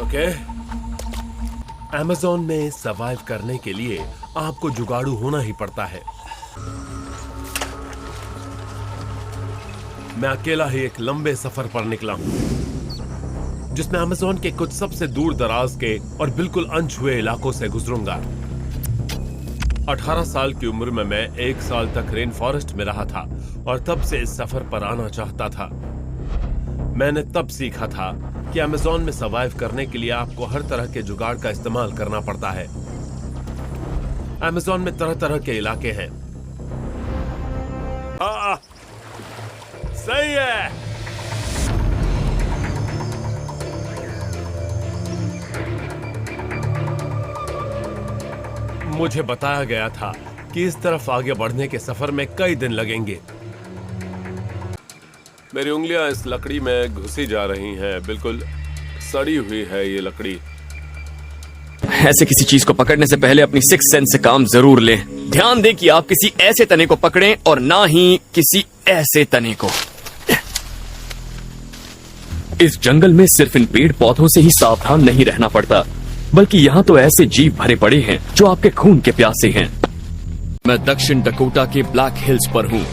Okay, Amazon में survive करने के लिए आपको जुगाड़ू होना ही पड़ता है। मैं अकेला ही एक लंबे सफर पर निकला हूं, जिसमें अमेज़न के कुछ सबसे दूर दराज के और बिल्कुल अनछुए इलाकों से गुजरूंगा। 18 साल की उम्र में मैं 1 साल तक रेन फॉरेस्ट में रहा था और तब से इस सफर पर आना चाहता था। मैंने तब सीखा था कि अमेज़न में सर्वाइव करने के लिए आपको हर तरह के जुगाड़ का इस्तेमाल करना पड़ता है। अमेज़न में तरह तरह के इलाके हैं। सही है। मुझे बताया गया था कि इस तरफ आगे बढ़ने के सफर में कई दिन लगेंगे। मेरी उंगलियां इस लकड़ी में घुसी जा रही हैं। बिल्कुल सड़ी हुई है ये लकड़ी। ऐसे किसी चीज को पकड़ने से पहले अपनी सिक्स सेंस से काम जरूर लें। ध्यान दें कि आप किसी ऐसे तने को पकड़ें और ना ही किसी ऐसे तने को। इस जंगल में सिर्फ इन पेड़ पौधों से ही सावधान नहीं रहना पड़ता, बल्कि यहाँ तो ऐसे जीव भरे पड़े हैं जो आपके खून के प्यासे हैं। मैं दक्षिण डकोटा के ब्लैक हिल्स पर हूँ।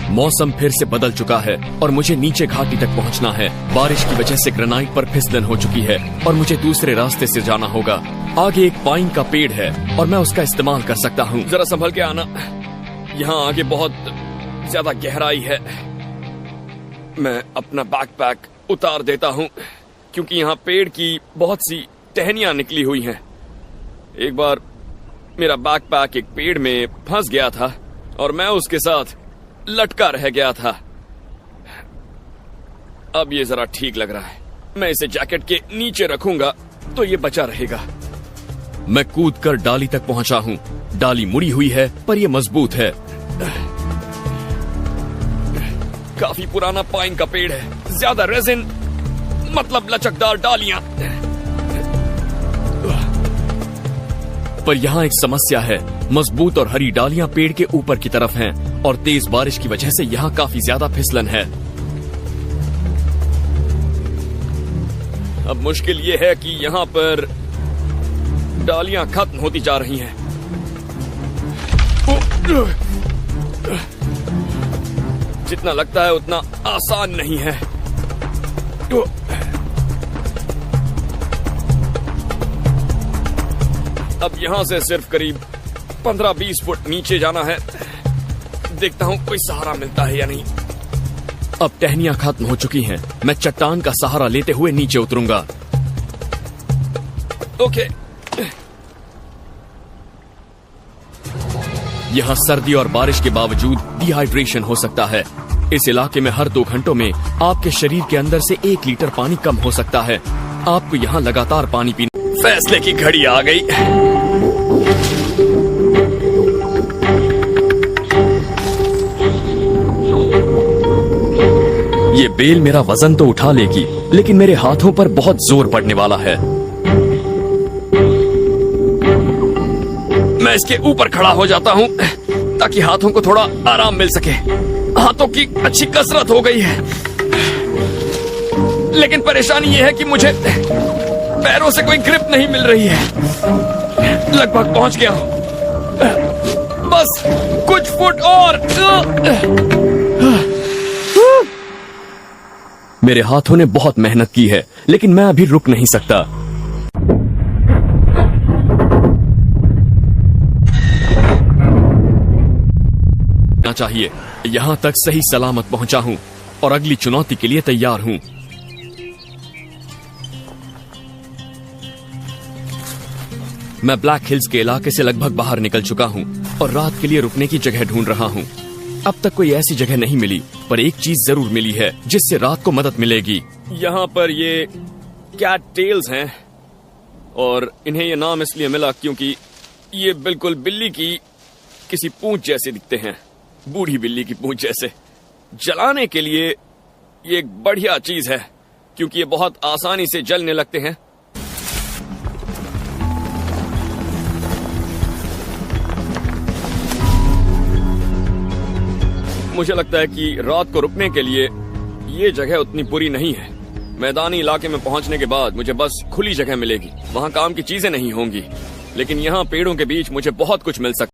मौसम फिर से बदल चुका है और मुझे नीचे घाटी तक पहुँचना है। बारिश की वजह से ग्रेनाइट पर फिसलन हो चुकी है और मुझे दूसरे रास्ते से जाना होगा। आगे एक पाइन का पेड़ है और मैं उसका इस्तेमाल कर सकता हूँ। जरा संभल के आना, यहाँ आगे बहुत ज्यादा गहराई है। मैं अपना बैकपैक उतार देता हूँ क्योंकि यहाँ पेड़ की बहुत सी टहनियां निकली हुई हैं। एक बार मेरा बैकपैक एक पेड़ में फंस गया था और मैं उसके साथ लटका रह गया था। अब ये जरा ठीक लग रहा है। मैं इसे जैकेट के नीचे रखूंगा तो ये बचा रहेगा। मैं कूदकर डाली तक पहुंचा हूं। डाली मुड़ी हुई है पर यह मजबूत है। काफी पुराना पाइन का पेड़ है। ज्यादा रेजिन मतलब लचकदार डालियां। पर यहाँ एक समस्या है। मजबूत और हरी डालियां पेड़ के ऊपर की तरफ हैं और तेज बारिश की वजह से यहाँ काफी ज्यादा फिसलन है। अब मुश्किल ये है कि यहाँ पर डालियां खत्म होती जा रही हैं। जितना लगता है उतना आसान नहीं है। अब यहाँ से सिर्फ करीब 15-20 फुट नीचे जाना है। देखता हूँ कोई सहारा मिलता है या नहीं। अब टहनियां खत्म हो चुकी हैं। मैं चट्टान का सहारा लेते हुए नीचे उतरूंगा। ओके। यहाँ सर्दी और बारिश के बावजूद डिहाइड्रेशन हो सकता है। इस इलाके में हर 2 घंटों में आपके शरीर के अंदर से 1 लीटर पानी कम हो सकता है। आपको यहाँ लगातार पानी पीने। फैसले की घड़ी आ गई। ये बेल मेरा वजन तो उठा लेगी, लेकिन मेरे हाथों पर बहुत जोर पड़ने वाला है। मैं इसके ऊपर खड़ा हो जाता हूँ ताकि हाथों को थोड़ा आराम मिल सके। हाथों की अच्छी कसरत हो गई है, लेकिन परेशानी यह है कि मुझे पैरों से कोई ग्रिप नहीं मिल रही है। लगभग पहुंच गया हूं। बस कुछ फुट और। मेरे हाथों ने बहुत मेहनत की है, लेकिन मैं अभी रुक नहीं सकता। चाहिए। यहां तक सही सलामत पहुंचा हूं और अगली चुनौती के लिए तैयार हूं। मैं ब्लैक हिल्स के इलाके से लगभग बाहर निकल चुका हूं और रात के लिए रुकने की जगह ढूंढ रहा हूं। अब तक कोई ऐसी जगह नहीं मिली, पर एक चीज जरूर मिली है जिससे रात को मदद मिलेगी। यहाँ पर ये कैट टेल्स हैं और इन्हें ये नाम इसलिए मिला क्योंकि ये बिल्कुल बिल्ली की किसी पूंछ जैसे दिखते हैं। बूढ़ी बिल्ली की पूंछ जैसे। जलाने के लिए ये एक बढ़िया चीज है क्योंकि ये बहुत आसानी से जलने लगते हैं। मुझे लगता है कि रात को रुकने के लिए ये जगह उतनी बुरी नहीं है। मैदानी इलाके में पहुंचने के बाद मुझे बस खुली जगह मिलेगी, वहाँ काम की चीजें नहीं होंगी, लेकिन यहाँ पेड़ों के बीच मुझे बहुत कुछ मिल सकता